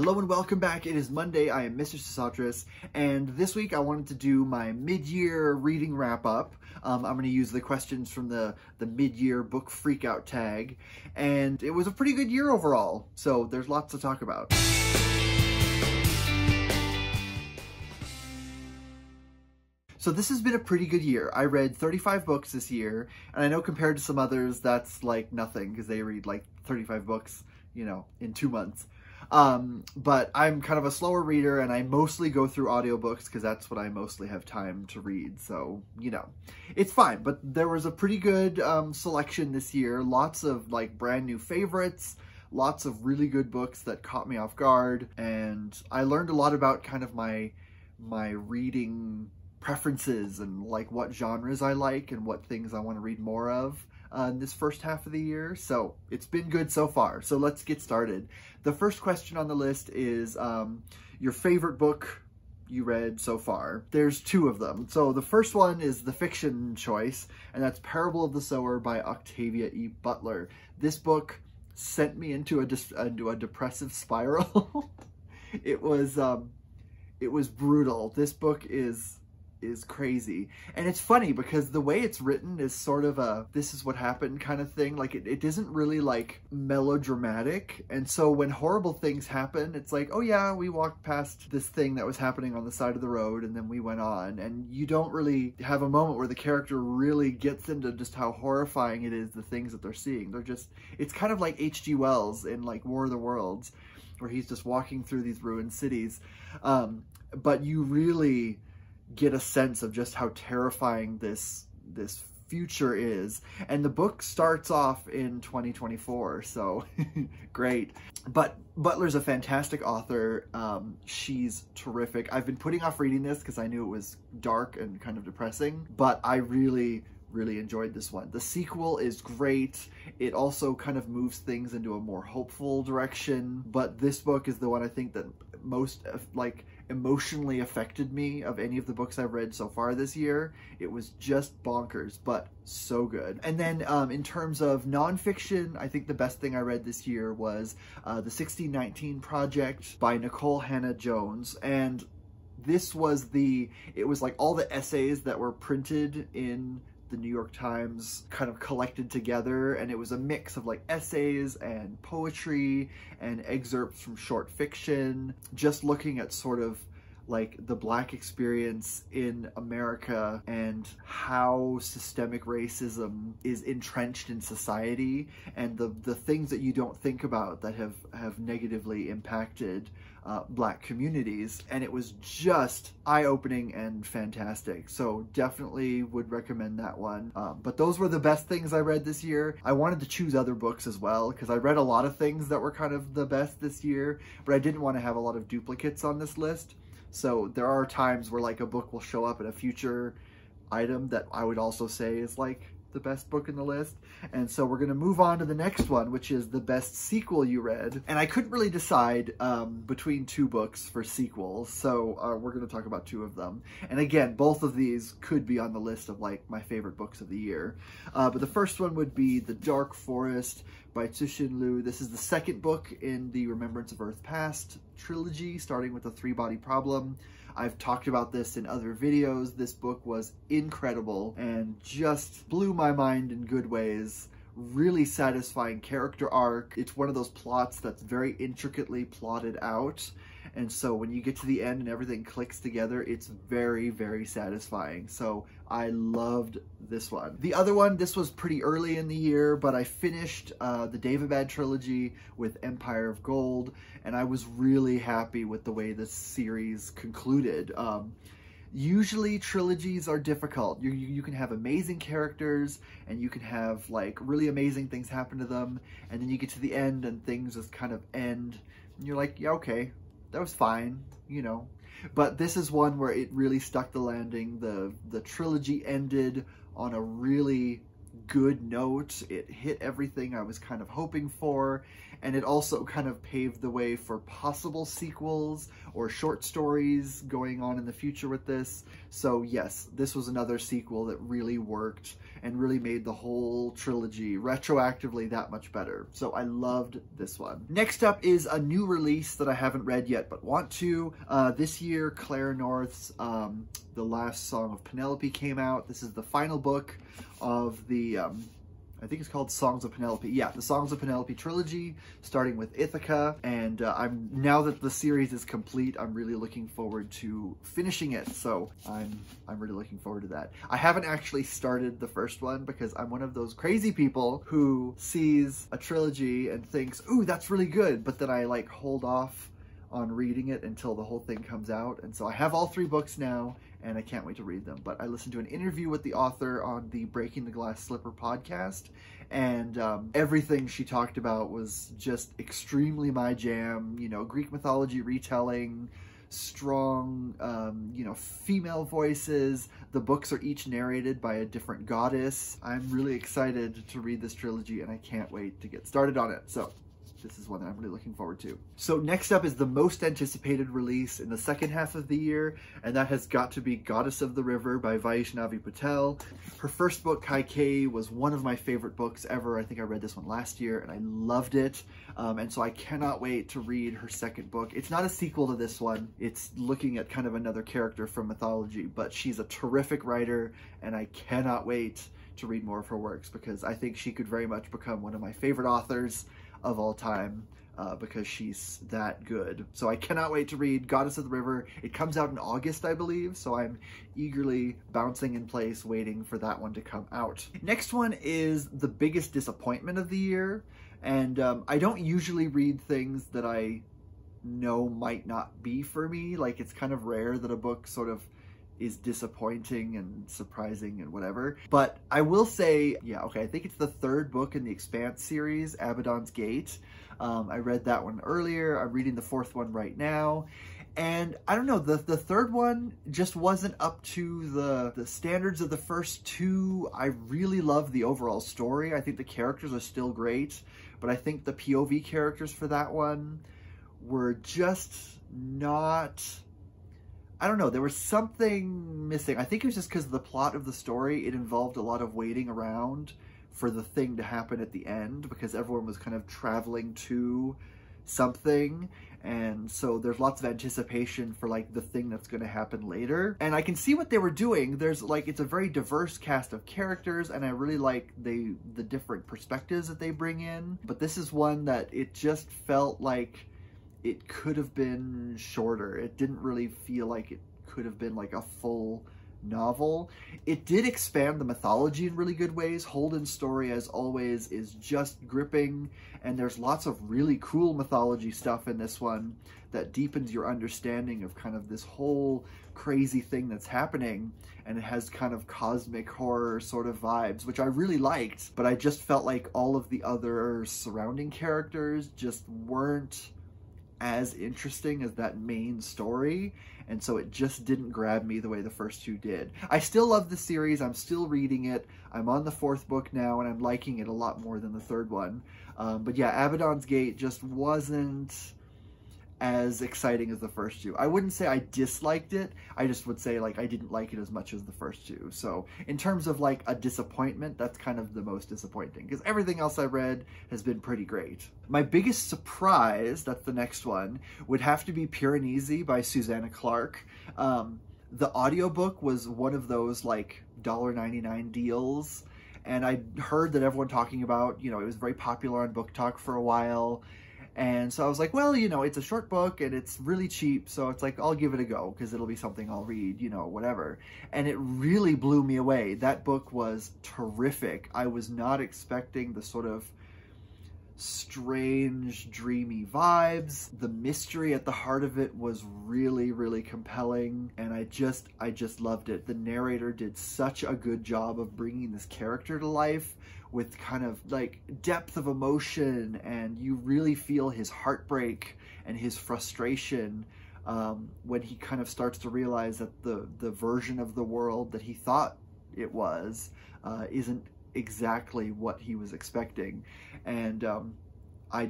Hello and welcome back. It is Monday. I am Mr. Sosatris, and this week I wanted to do my mid-year reading wrap-up. I'm going to use the questions from the mid-year book Freakout tag, and it was a pretty good year overall, so there's lots to talk about. So this has been a pretty good year. I read 35 books this year, and I know compared to some others, that's like nothing, because they read like 35 books, you know, in 2 months. But I'm kind of a slower reader, and I mostly go through audiobooks because that's what I mostly have time to read. So, you know, it's fine. But there was a pretty good selection this year. Lots of like brand new favorites, lots of really good books that caught me off guard. And I learned a lot about kind of my reading preferences and like what genres I like and what things I want to read more of in this first half of the year. So it's been good so far. So let's get started. The first question on the list is your favorite book you read so far. There's 2 of them. So the first one is the fiction choice, and that's Parable of the Sower by Octavia E. Butler. This book sent me into a depressive spiral. It was brutal. This book is crazy. And it's funny because the way it's written is sort of a this is what happened kind of thing. Like it isn't really like melodramatic. And so when horrible things happen, it's like, oh yeah, we walked past this thing that was happening on the side of the road and then we went on. And you don't really have a moment where the character really gets into just how horrifying it is, the things that they're seeing. They're just, it's kind of like H.G. Wells in like War of the Worlds, where he's just walking through these ruined cities. But you really get a sense of just how terrifying this future is. And the book starts off in 2024, so great. But Butler's a fantastic author. She's terrific. I've been putting off reading this because I knew it was dark and kind of depressing, but I really enjoyed this one. The sequel is great. It also kind of moves things into a more hopeful direction, but this book is the one I think that most like emotionally affected me of any of the books I've read so far this year. It was just bonkers, but so good. And then in terms of nonfiction, I think the best thing I read this year was the 1619 Project by Nikole Hannah Jones. And this was it was like all the essays that were printed in the New York Times kind of collected together, and it was a mix of like essays and poetry and excerpts from short fiction, just looking at sort of like the Black experience in America and how systemic racism is entrenched in society, and the things that you don't think about that have negatively impacted Black communities. And it was just eye-opening and fantastic. So definitely would recommend that one. But those were the best things I read this year. I wanted to choose other books as well because I read a lot of things that were kind of the best this year, but I didn't want to have a lot of duplicates on this list. So there are times where like a book will show up in a future item that I would also say is like the best book in the list. And so we're going to move on to the next one, which is the best sequel you read. And I couldn't really decide between 2 books for sequels, so we're going to talk about 2 of them. And again, both of these could be on the list of like my favorite books of the year. But the first one would be The Dark Forest by Cixin. This is the second book in the Remembrance of Earth Past trilogy, starting with the 3-body problem. I've talked about this in other videos. This book was incredible and just blew my mind in good ways. Really satisfying character arc. It's one of those plots that's very intricately plotted out. And so when you get to the end and everything clicks together, it's very, very satisfying. So I loved this one. The other one, this was pretty early in the year, but I finished the Daevabad trilogy with Empire of Gold, and I was really happy with the way this series concluded. Usually trilogies are difficult. You can have amazing characters and you can have like really amazing things happen to them, and then you get to the end and things just kind of end and you're like, yeah, okay, that was fine, you know. But this is one where it really stuck the landing. The trilogy ended on a really good note. It hit everything I was kind of hoping for, and it also kind of paved the way for possible sequels or short stories going on in the future with this. So yes, this was another sequel that really worked and really made the whole trilogy retroactively that much better. So I loved this one. Next up is a new release that I haven't read yet but want to. This year, Claire North's The Last Song of Penelope came out. This is the final book of the I think it's called Songs of Penelope. Yeah, the Songs of Penelope trilogy, starting with Ithaca. And now that the series is complete, I'm really looking forward to finishing it. So I'm really looking forward to that. I haven't actually started the first one because I'm one of those crazy people who sees a trilogy and thinks, ooh, that's really good. But then I like hold off on reading it until the whole thing comes out. And so I have all 3 books now, and I can't wait to read them. But I listened to an interview with the author on the Breaking the Glass Slipper podcast, and everything she talked about was just extremely my jam. You know, Greek mythology retelling, strong, you know, female voices. The books are each narrated by a different goddess. I'm really excited to read this trilogy, and I can't wait to get started on it. So this is one that I'm really looking forward to. So next up is the most anticipated release in the second half of the year, and that has got to be Goddess of the River by Vaishnavi Patel. Her first book, Kaikeyi, was one of my favorite books ever. I think I read this one last year, and I loved it. And so I cannot wait to read her second book. It's not a sequel to this one. It's looking at kind of another character from mythology, but she's a terrific writer, and I cannot wait to read more of her works because I think she could very much become one of my favorite authors of all time because she's that good. So I cannot wait to read Goddess of the River. It comes out in August, I believe, so I'm eagerly bouncing in place waiting for that one to come out. Next one is the biggest disappointment of the year, and I don't usually read things that I know might not be for me. Like, it's kind of rare that a book sort of is disappointing and surprising and whatever. But I will say, yeah, okay, I think it's the 3rd book in the Expanse series, Abbadon's Gate. I read that one earlier. I'm reading the 4th one right now. And I don't know, the 3rd one just wasn't up to the standards of the first 2. I really love the overall story. I think the characters are still great, but I think the POV characters for that one were just not... I don't know, there was something missing. I think it was just because of the plot of the story. It involved a lot of waiting around for the thing to happen at the end because everyone was kind of traveling to something. And so there's lots of anticipation for like the thing that's going to happen later. And I can see what they were doing. There's like, it's a very diverse cast of characters, and I really like the different perspectives that they bring in. But this is one that it just felt like it could have been shorter. It didn't really feel like it could have been like a full novel. It did expand the mythology in really good ways. Holden's story, as always, is just gripping, and there's lots of really cool mythology stuff in this one that deepens your understanding of kind of this whole crazy thing that's happening, and it has kind of cosmic horror sort of vibes, which I really liked, but I just felt like all of the other surrounding characters just weren't as interesting as that main story, and so it just didn't grab me the way the first 2 did. I still love the series. I'm still reading it. I'm on the 4th book now, and I'm liking it a lot more than the 3rd one. But yeah, Abbadon's Gate just wasn't as exciting as the first 2. I wouldn't say I disliked it. I just would say like I didn't like it as much as the first 2. So in terms of like a disappointment, that's kind of the most disappointing because everything else I read has been pretty great. My biggest surprise, that's the next one, would have to be Piranesi by Susannah Clarke. The audiobook was one of those like $1.99 deals, and I heard that everyone talking about, you know, it was very popular on Book Talk for a while. And so I was like, well, you know, it's a short book and it's really cheap, so it's like, I'll give it a go because it'll be something I'll read, you know, whatever. And it really blew me away. That book was terrific. I was not expecting the sort of strange, dreamy vibes. The mystery at the heart of it was really, really compelling, and I just loved it. The narrator did such a good job of bringing this character to life with kind of like depth of emotion, and you really feel his heartbreak and his frustration when he kind of starts to realize that the version of the world that he thought it was isn't exactly what he was expecting. And I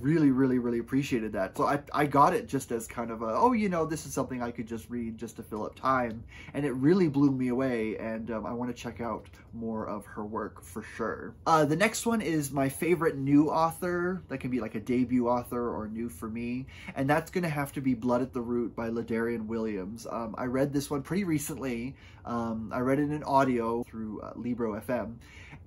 really, really, really appreciated that. So I got it just as kind of a, oh, you know, this is something I could just read just to fill up time. And it really blew me away, and I want to check out more of her work for sure. The next one is my favorite new author. That can be like a debut author or new for me. And that's going to have to be Blood at the Root by LaDarrion Williams. I read this one pretty recently. I read it in audio through Libro FM.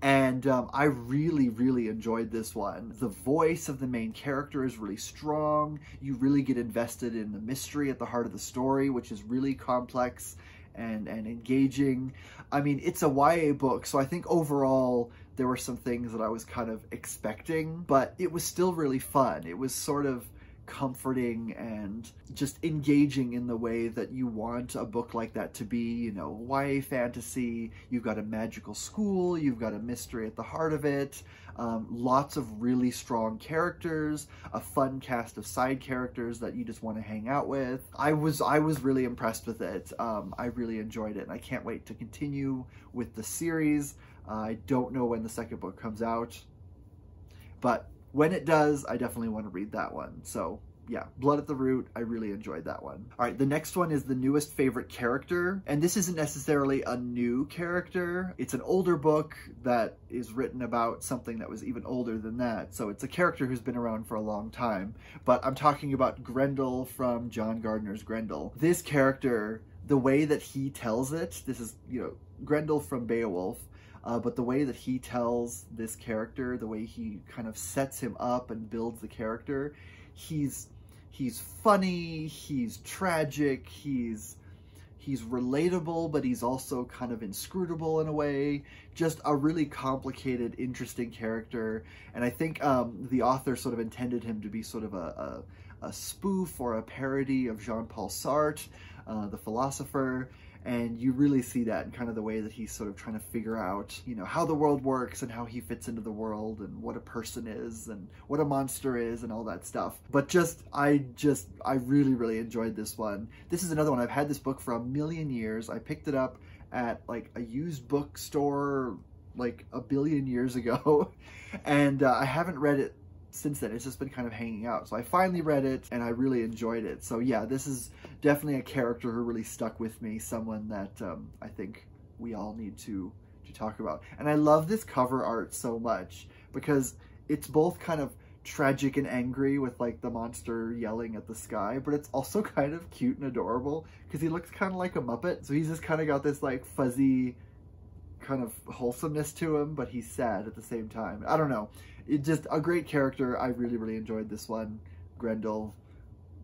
And I really, really enjoyed this one. The voice of the main character is really strong. You really get invested in the mystery at the heart of the story, which is really complex and engaging. I mean, it's a YA book, so I think overall there were some things that I was kind of expecting, but it was still really fun. It was sort of comforting and just engaging in the way that you want a book like that to be. You know, YA fantasy, you've got a magical school, you've got a mystery at the heart of it, lots of really strong characters, a fun cast of side characters that you just want to hang out with. I was really impressed with it. I really enjoyed it, and I can't wait to continue with the series. I don't know when the second book comes out, but when it does, I definitely want to read that one. So yeah, Blood at the Root, I really enjoyed that one. All right, the next one is the newest favorite character. And this isn't necessarily a new character. It's an older book that is written about something that was even older than that. So it's a character who's been around for a long time. But I'm talking about Grendel from John Gardner's Grendel. This character, the way that he tells it, this is, you know, Grendel from Beowulf. But the way that he tells this character, the way he kind of sets him up and builds the character, he's funny, he's tragic, he's relatable, but he's also kind of inscrutable in a way. Just a really complicated, interesting character. And I think the author sort of intended him to be sort of a spoof or a parody of Jean-Paul Sartre, the philosopher. And you really see that in kind of the way that he's sort of trying to figure out, you know, how the world works and how he fits into the world and what a person is and what a monster is and all that stuff. But I really, really enjoyed this one. This is another one. I've had this book for a million years. I picked it up at like a used bookstore like a billion years ago. And I haven't read it since then. It's just been kind of hanging out. So I finally read it and I really enjoyed it. So yeah, this is definitely a character who really stuck with me, someone that I think we all need to talk about. And I love this cover art so much because it's both kind of tragic and angry with like the monster yelling at the sky, but it's also kind of cute and adorable because he looks kind of like a Muppet. So he's just kind of got this like fuzzy kind of wholesomeness to him, but he's sad at the same time. I don't know. It's just a great character. I really, really enjoyed this one. Grendel,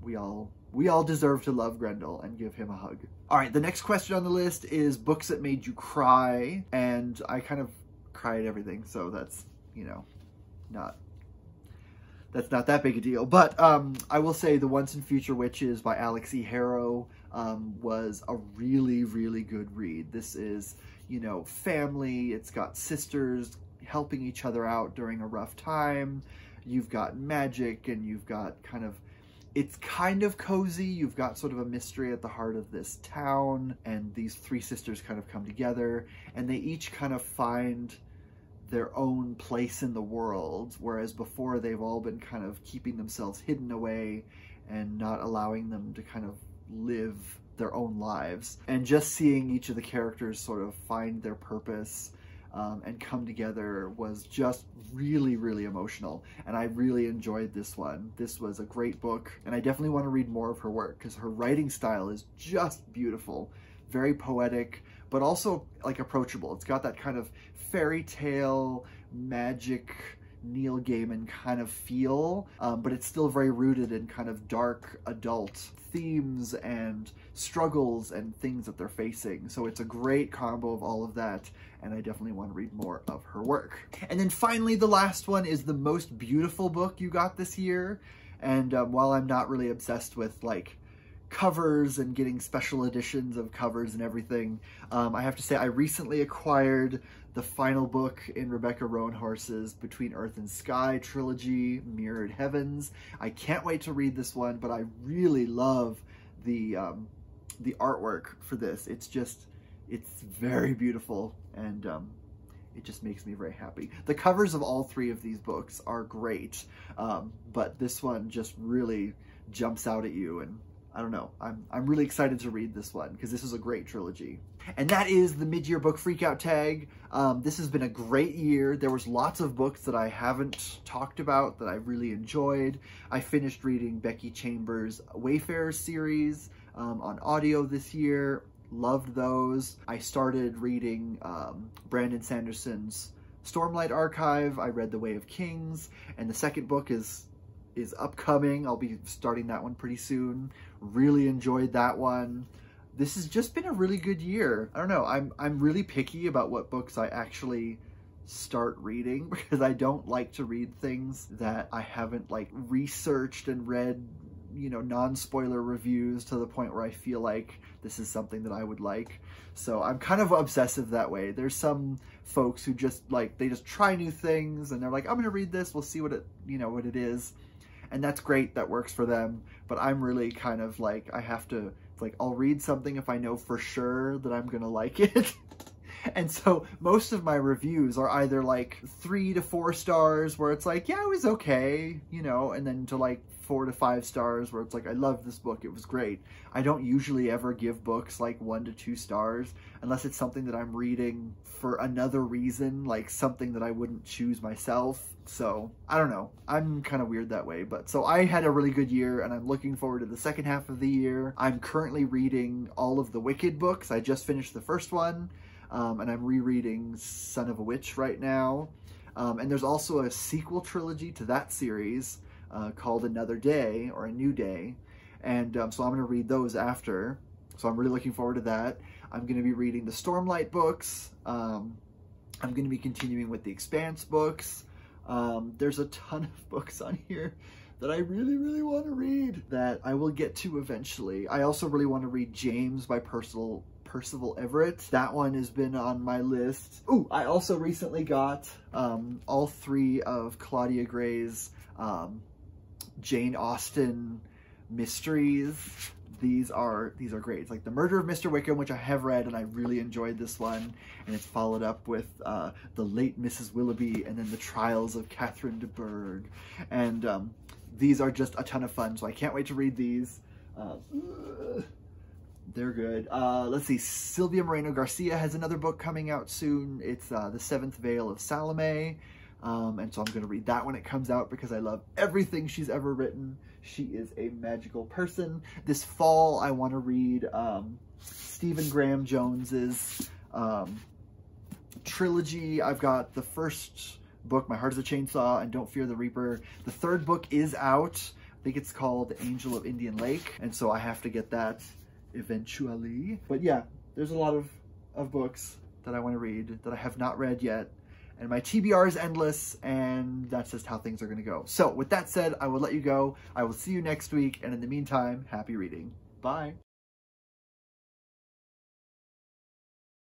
we all deserve to love Grendel and give him a hug. All right, the next question on the list is books that made you cry, and I kind of cry at everything, so that's, you know, that's not that big a deal. But I will say The Once and Future Witches by Alix E. Harrow was a really, really good read. This is, you know, family. It's got sisters helping each other out during a rough time. You've got magic, and you've got kind of, it's kind of cozy. You've got sort of a mystery at the heart of this town, and these three sisters kind of come together, and they each kind of find their own place in the world, whereas before they've all been kind of keeping themselves hidden away and not allowing them to kind of live their own lives. And just seeing each of the characters sort of find their purpose and come together was just really, really emotional. And I really enjoyed this one. This was a great book, and I definitely want to read more of her work because her writing style is just beautiful. Very poetic, but also like approachable. It's got that kind of fairy tale, magic, Neil Gaiman kind of feel, but it's still very rooted in kind of dark adult themes and struggles and things that they're facing. So it's a great combo of all of that, and I definitely want to read more of her work. And then finally, the last one is the most beautiful book you got this year. And while I'm not really obsessed with like covers and getting special editions of covers and everything, I have to say I recently acquired the final book in Rebecca Roanhorse's Between Earth and Sky trilogy, Mirrored Heavens. I can't wait to read this one, but I really love the artwork for this. It's very beautiful, and it just makes me very happy. The covers of all three of these books are great, but this one just really jumps out at you, and I don't know. I'm really excited to read this one because this is a great trilogy. And that is the mid-year book Freakout tag. This has been a great year. There was lots of books that I haven't talked about that I really enjoyed. I finished reading Becky Chambers' Wayfarer series on audio this year. Loved those. I started reading Brandon Sanderson's Stormlight Archive. I read The Way of Kings, and the second book is upcoming. I'll be starting that one pretty soon. Really enjoyed that one. This has just been a really good year. I don't know, I'm really picky about what books I actually start reading because I don't like to read things that I haven't like researched and read, you know, non-spoiler reviews to the point where I feel like this is something that I would like. So I'm kind of obsessive that way. There's some folks who just like, they just try new things and they're like, I'm gonna read this, we'll see what it, you know, what it is. And that's great, that works for them. But I'm really kind of like, I have to, like, I'll read something if I know for sure that I'm gonna like it. And so most of my reviews are either like 3 to 4 stars where it's like, yeah, it was okay, you know, and then to like 4 to 5 stars where it's like, I love this book, it was great. I don't usually ever give books like 1 to 2 stars unless it's something that I'm reading for another reason, like something that I wouldn't choose myself. So I don't know, I'm kind of weird that way. But so I had a really good year and I'm looking forward to the second half of the year. I'm currently reading all of the Wicked books. I just finished the first one. And I'm rereading Son of a Witch right now. And there's also a sequel trilogy to that series called Another Day or A New Day. And so I'm going to read those after. So I'm really looking forward to that. I'm going to be reading the Stormlight books. I'm going to be continuing with the Expanse books. There's a ton of books on here that I really, really want to read that I will get to eventually. I also really want to read James by Percival Everett. That one has been on my list. Ooh, I also recently got all 3 of Claudia Gray's Jane Austen mysteries. These are great. It's like The Murder of Mr. Wickham, which I have read, and I really enjoyed this one. And it's followed up with The Late Mrs. Willoughby, and then The Trials of Catherine de Bourgh. And these are just a ton of fun, so I can't wait to read these. They're good. Let's see, Sylvia Moreno Garcia has another book coming out soon. It's The Seventh Veil of Salome. And so I'm going to read that when it comes out because I love everything she's ever written. She is a magical person. This fall, I want to read Stephen Graham Jones's trilogy. I've got the first book, My Heart is a Chainsaw, and Don't Fear the Reaper. The third book is out. I think it's called Angel of Indian Lake. And so I have to get that eventually. But yeah, there's a lot of books that I want to read that I have not read yet. And my TBR is endless, and that's just how things are going to go. So with that said, I will let you go. I will see you next week. And in the meantime, happy reading. Bye.